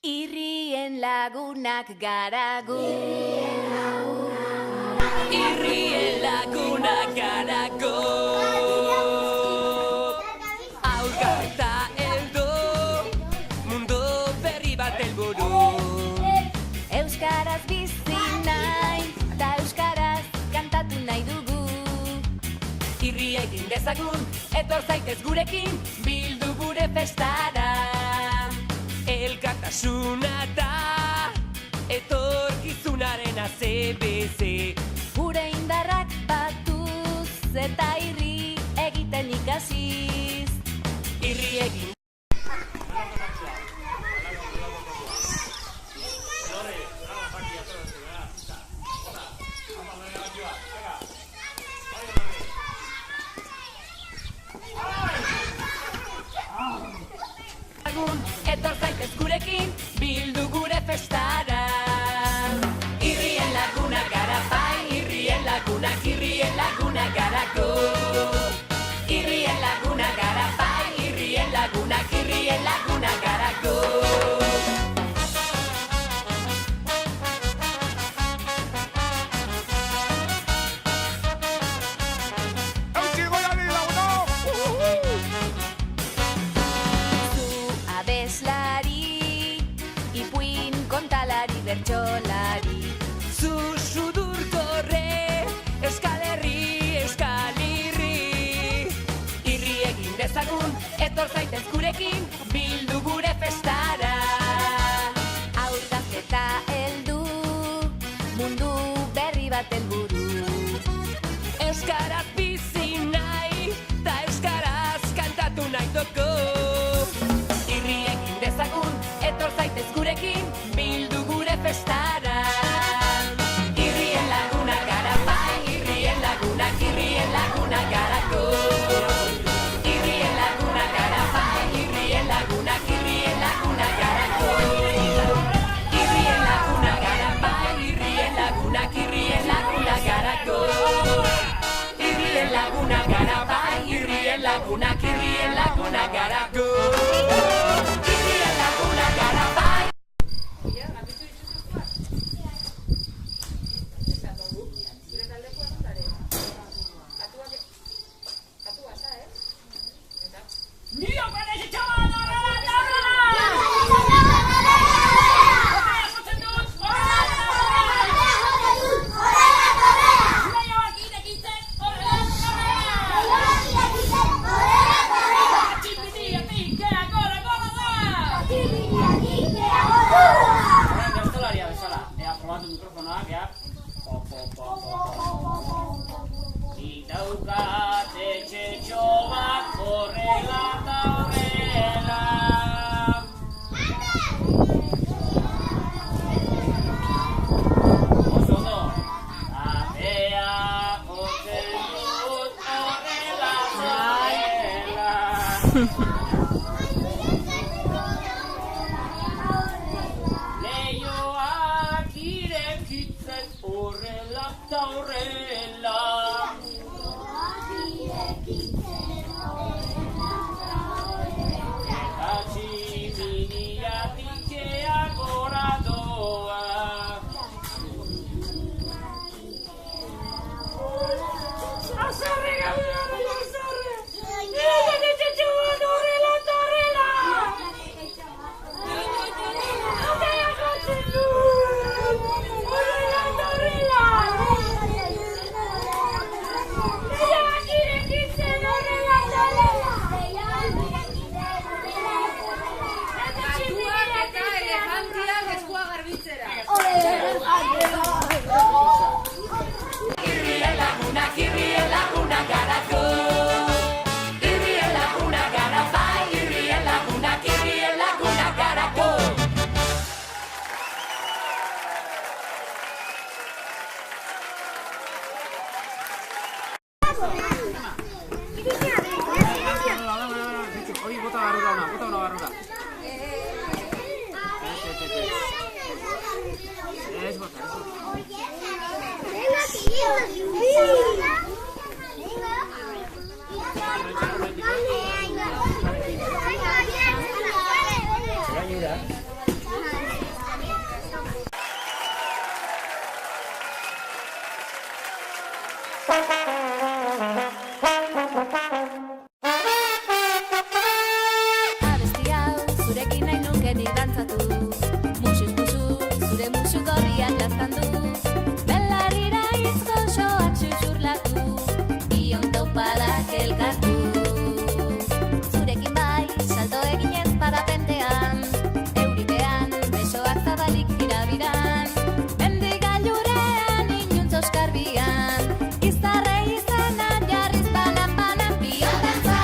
Irrien lagunak gara gu. Irrien lagunak gara gu. Aurka eta heldu, mundu berri bat helburu. Euskaraz bizi nahi, eta euskaraz kantatu nahi dugu. Irria egin dezagun, etor zaitez gurekin, bildu gure festara. Elkartasuna da, etorkizunaren ACBC. Gure indarrak batuz eta irri egiten ikasiz. Irri egin. Etor zaitez gurekin, bildu gure festara. Irrien lagunak gara bai, irrien lagunak gara gu. Irrien lagunak gara bai, irrien lagunak gara gu. Bertsolari Zu sudurkorre, euskal herri, euskal irri. Irri egin dezagun, etor zaitez gurekin, bildu gure festara. Aurkaz eta heldu, mundu berri bat helburu. Euskaraz bizi nahi, ta euskaraz kantatu nahi dugu. Irri egin dezagun, etor zaitez gurekin, bildu gure festara. Irrien lagunak gara bai, irrien lagunak gara gu. Irrien lagunak gara bai, irrien lagunak gara gu. Irrien lagunak gara bai, irrien lagunak gara gu. Irrien lagunak gara bai, irrien lagunak gara gu. Irrien lagunak gara bai. Leioak irekitzen horrela eta horrela. Eta tximiniatik ea gora doa. Azarre gabean, azarre! Eta txetxuan horrela eta horrela! Atea jotzen du! Horrela eta horrela! Leioak irekitzen horrela eta horrela! Eta tximiniatik ea Elefantiak eskua garbitzera. Irrien lagunak gara gu. Irrien lagunak gara bai, irrien lagunak gara gu. Hori bota barrura una barrura. Ez bota. Venga. azkenik dantzatuz, musuz musu, zure musu gorriak laztandu, belarrira izko soak xuxurlatu, bion taupadak elkartu. Zurekin bai, salto eginez parapentean, euripean, besoak zabalik tirabiran, mendigailurean inuntz oskarbian, izarrei izenan jarriz banan-banan, bion dantza,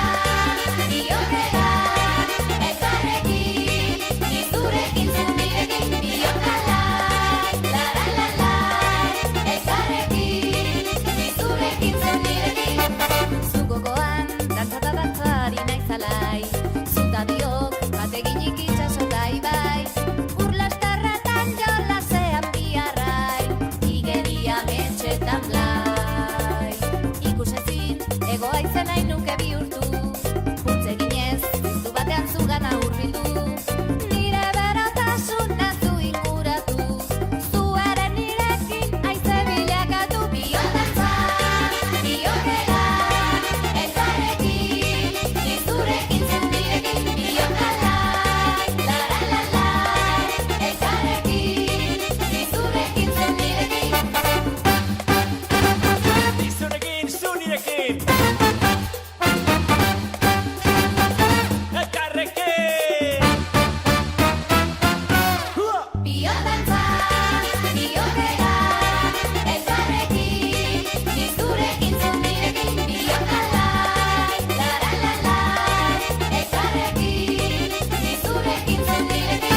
bion bega, elkarrekin, nizurekin zunirekin, bion lalai, lara-lalai, elkarrekin, nizurekin zunirekin. Zugokoan, dantzata dantzari naizalai, zuta biok, bateginik itxasota ibai, urlastarratan jolasean biarrai, igeria metxetan blai. Ikusezin, egoa izen nahi nuke bihurtu, puntzeginez, du batean zugana hurbildu, nire berotasuna zu inguratu, zu ere nirekin aize bilakatu, bion dantza, bion bega, elkarrekin, nizurekin zunirekin, bion lalai, lara-lalai, elkarrekin, nizurekin zunirekin. Nizurekin, zunirekin. Elkarrekin. Bion dantza, bion bega, elkarrekin, nizurekin zunirekin, bion lalai, lara-lalai, elkarrekin, nizurekin zunirekin.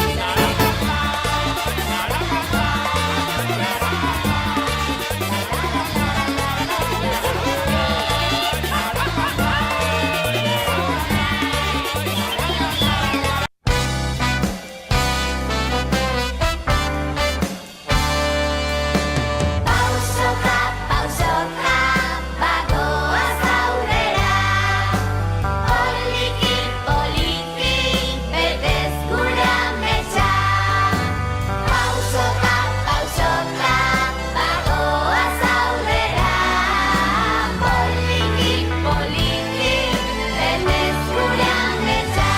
Pausoka, pausoka, bagoaz aurrera, poliki, poliki, betez gure ametsa. Pausoka, pausoka, bagoaz aurrera, poliki, poliki, betez gure ametsa.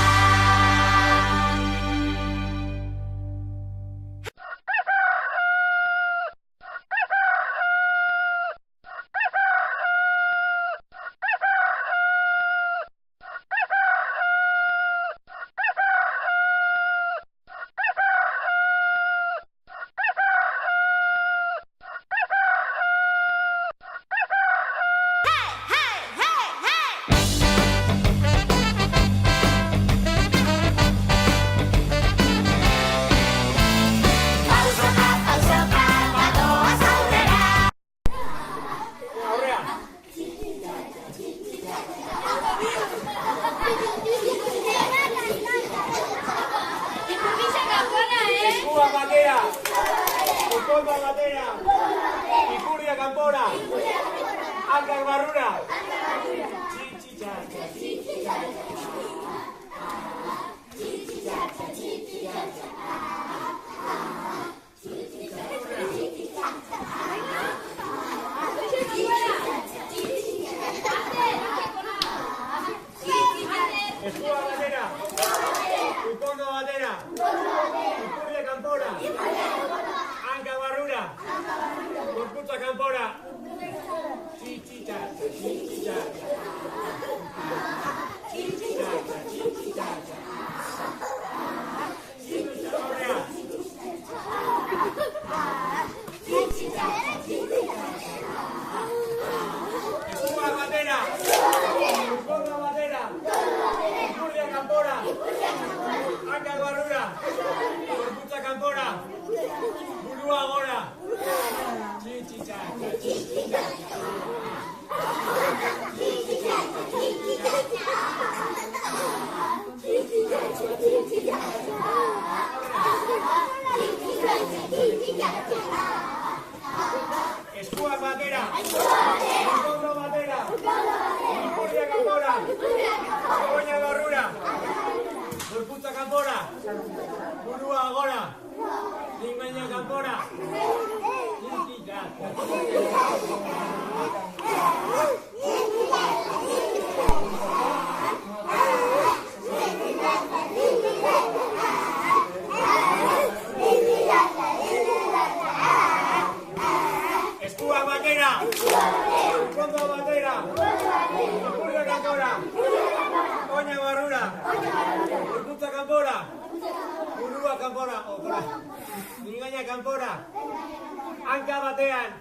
Pausoka, pausoka, bagoaz aurrera. Aurrean. Eskua batera. Ukonda batera. Ikurria kanpora. Hankak barrura. Txitxitxa. Eskua batera. Ukonda batera. Ikurria kanpora. Hankak barrura. Gorputza kanpora. Txitxitxa. Aurrean. Eskua batera. Ukonda batera. Ikurria kanpora. Hankak barrura. Gorputza kanpora. Burua gora. Txitxitxa. Eskua batera. Ukonda batera. Ikurria kanpora. Goña barrura. Gorputza kanpora. Burua gora. Lingaina kanpora. Eskua kanpora. Mingaina kanpora. Hanka batean.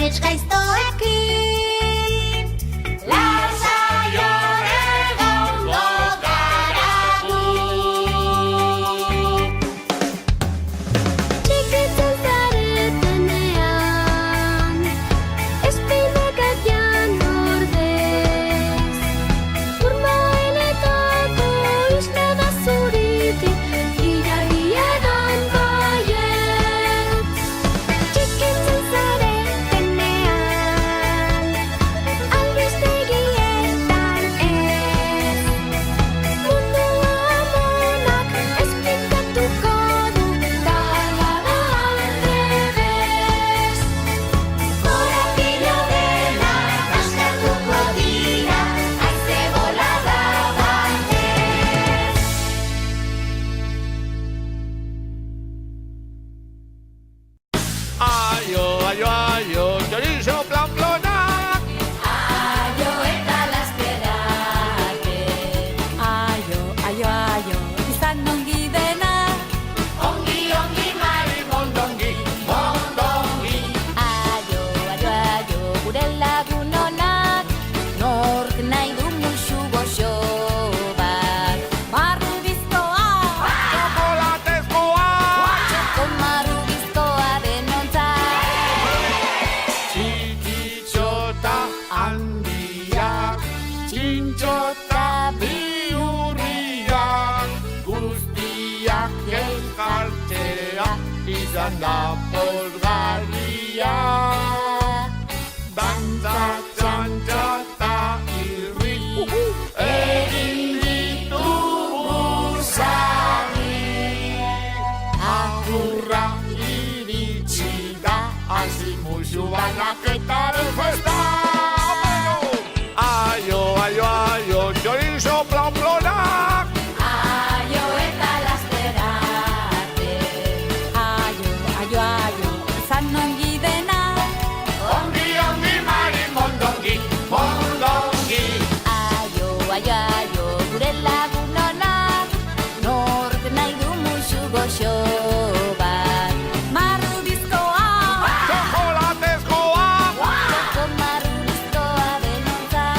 amets gaiztoekin. Lasai egongo gara gu. Txikitzen zaretenean, espinakatian ordez, urmaeletako isla da zuritik, ilargiadan baiet. Txikitzen zaretenean, albistegietan ez, mundua amonak espintatuko du, talaba aldrebez. Korapilo dena kaskartuko dira, haize bolada batez. Aio, aio, aio, chorizo planplonak. Aio eta lasterake. Aio, aio, aio, izan ongi dena. Ongi, ongi, mari, mondongi, mondongi. Aio, aio, aio, gure lagun onak, nork nahi du musu goxo bat. Marru bizkoa, Chokolatezkoa. Txoko maru bizkoa denontzat. Txikitxota handiak, txintxota bihurriak, guztiak elkartzea izan da pozgarria. Dantza, txantxa eta irri, egin ditugu sari. Agurra iritsi da, hasi musu banaketaren festa. Aio, aio, aio, chorizo planplonak. aio eta lasterake. Aio, aio, aio, izan ongi dena. Ongi, ongi, mari, mondongi, mondongi. Aio, aio, aio, gure lagun onak, nork nahi du musu goxo bat. Marru bizkoa, Chokolatezkoa. Txoko maru bizkoa denontzat.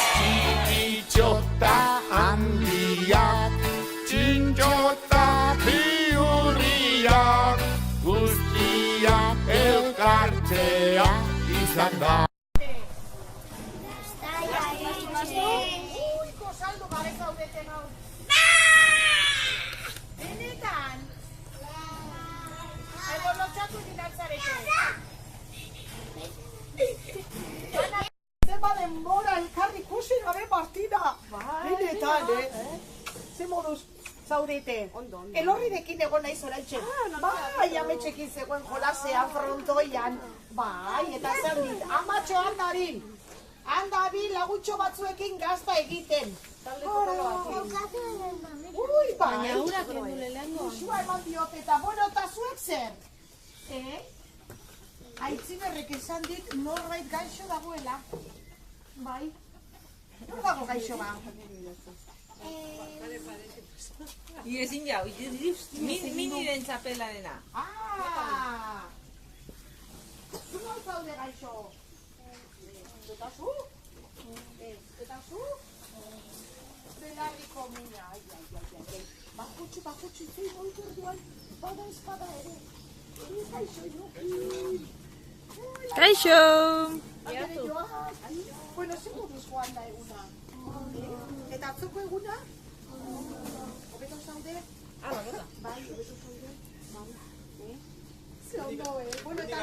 Txikitxota handiak, txintxota bihurriak, guztiak elkartzea izan da. Saldu gabe zaudeten hau. Benetan. Edo lotxatu dinaltzarete. Zeba denbora elkarri ikusi gabe partida. Benetan, Ze moduz zaudete? Elorrirekin egon naiz oraintxe. Bai, ametxekin zegoen jolasean, frontoian. Bai, eta zer dit, amatxo handarin. Handabi lagutxo batzuekin gazta egiten. Ui, baina urak usua eman diot eta bueno, eta zuek zer? Aitziberrek esan dit norbait gaixo dagoela. Bai. Nor dago gaixo ba? Ezin jau, miniren txapelarena. Ah! Zu nor zaude gaixo? Eta zu? Eta zu? Belarriko mina, ai. Bakutxu, zein oiturduan, bada espada ere. Gaixo, Joaquin. Kaixo! Bueno, ze moduz joan da eguna? Eta atzoko eguna? Hobeto zaude? Bai, hobeto zaude. Bai. Ze ondo, Bueno, eta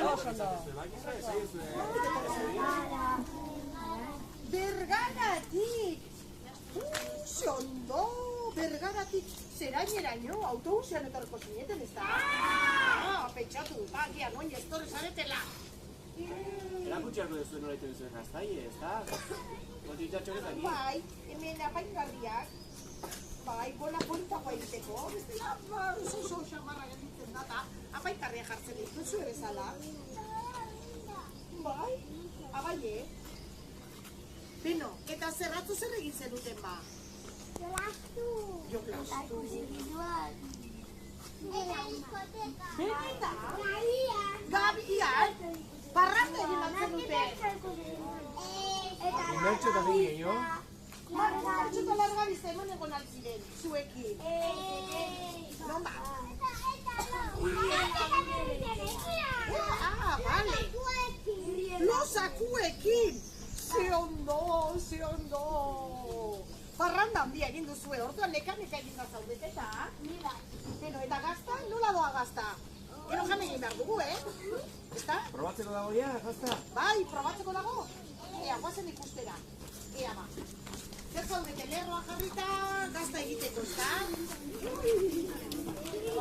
Bergaratik! Ze ondo! Bergaratik zeraineraino autobusean etorreko zineten, ez da? Pentsatu dut, agian oin ez torre zaretela. Erakutxeako duzuen nola iten zuen gaztai, ez da? Kotitzatxoretak. Bai, hemen apaingarriak. Bai, bona politakoa egiteko. Bestela, oso xamarra gelditzen data. Apaingarria jartzen dituzu bezala. Bai, abaie. Beno, eta zerratu zer egin zenuten ba? Jolastu. Eta diskoteka. Benetan? Gabian. Inbertxo eta zein gehiago? Martxota larga bizta eman egon altziren, zuekin. Non ba? Vale. Losakuekin. Ze ondo. Parranda handia egin duzue, orduan neka egin da zaudete eta? Beno, eta gazta, nola doa gazta? Gero jan egin behar dugu, Ezta? Probatzeko dago ja, gazta? Bai, probatzeko dago. Ea, guazen ikustera. Ea ba. Zer zaudete, lerroa jarrita, gazta egiteko, ezta?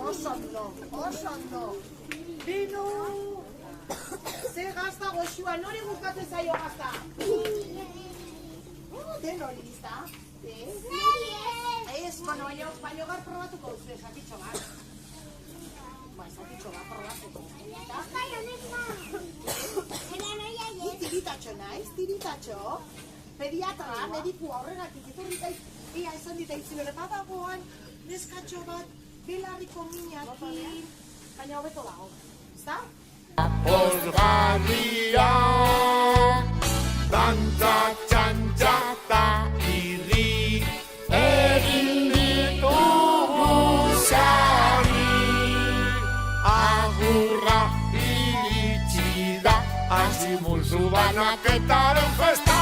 Oso ondo. Beno. Ze gazta goxua, nori gustatzen zaio gazta? Den hori bizta? Ez, baino gar probatuko duzu, esatitxo bat. Esatitxo bat probatuko. Tibitatxo. Pediatra, mediku aurregatik iturrikai, ea esan ditaitzilore badagoan, neskatxo bat, belarriko minakin, baina hobeto dago, ezta? Pozgarria, dantza, txantxa eta irri, egin ditugu sari. Agurra iritsi da, hasi multzu banaketaren festa.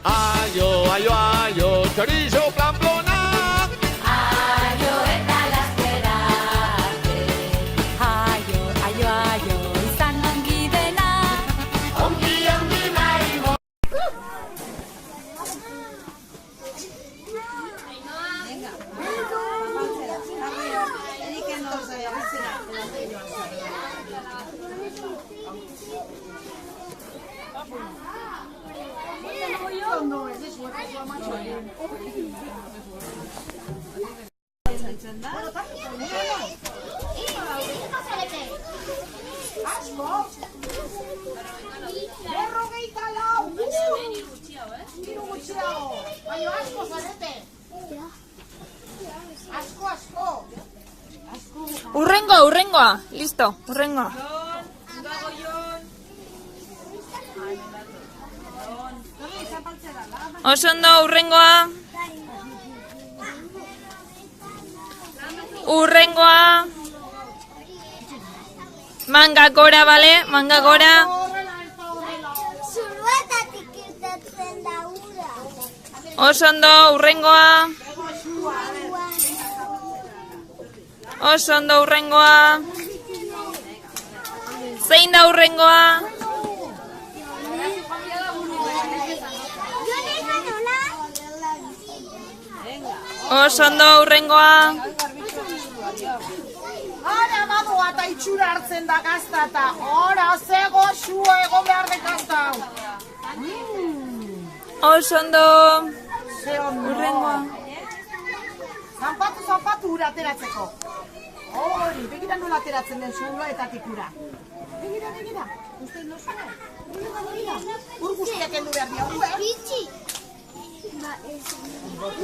Aio, chorizo planplonak. Aio eta lasterate. Aio, izan ongi dena. Ongi maimo. Asko! Berrogeita lau! Hiru gutxiago! Baina asko zarete! Asko! Urrengoa. Listo, urrengoa. Oso ondo, urrengoa. Manga gora, bale? Manga gora. Zurruetatik irtetzen da ura. Oso ondo, urrengoa. Oso ondo, urrengoa. Zein da urrengoa? Oso ondo, urrengoa. Hora badoa eta itxura hartzen da gazta eta hora zego xua egon behar de gazta hau. Oso ondo, Ze ondo. urrengoa. Zanpatu ura ateratzeko. Hori, begira nola ateratzen den zuloetatik ura. Begira. Usten dozue? Begira. Ur guztiak endu behar diogu, Bitxi.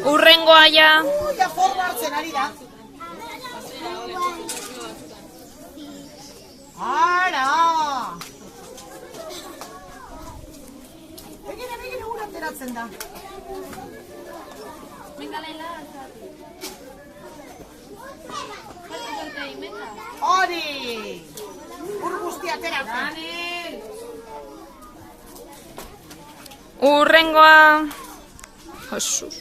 Urrengoa ja. Ja forma hartzen ari da. Ara! Begira ura ateratzen da. Hori! Ur guztia ateratzen. Urrengoa. Jesus.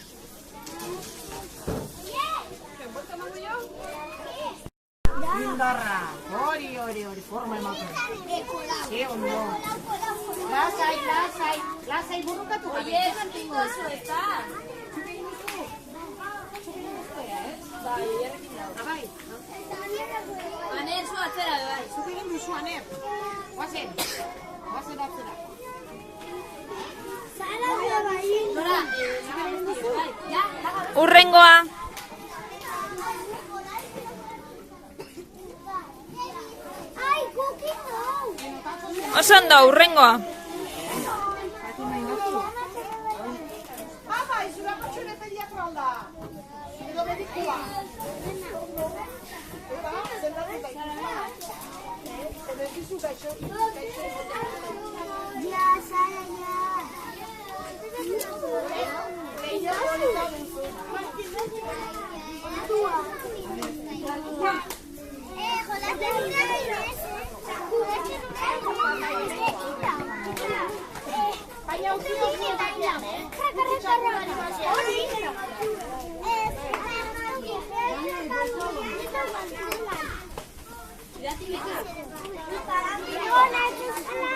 Indarra. Hori, forma ematen. Ze ondo. Lasai burrukatu gabe. Bai. Aner, zu atzera, bai. Zuk egin duzu, Aner. Guazen atzera. Nora, bai, ja, Urrengoa. Ai, kukito. Oso ondo, urrengoa. Mama, izurako txure pediatra alda. Edo medikua. Eba, zendatzen da. Edo ez dizu gaixo. Baina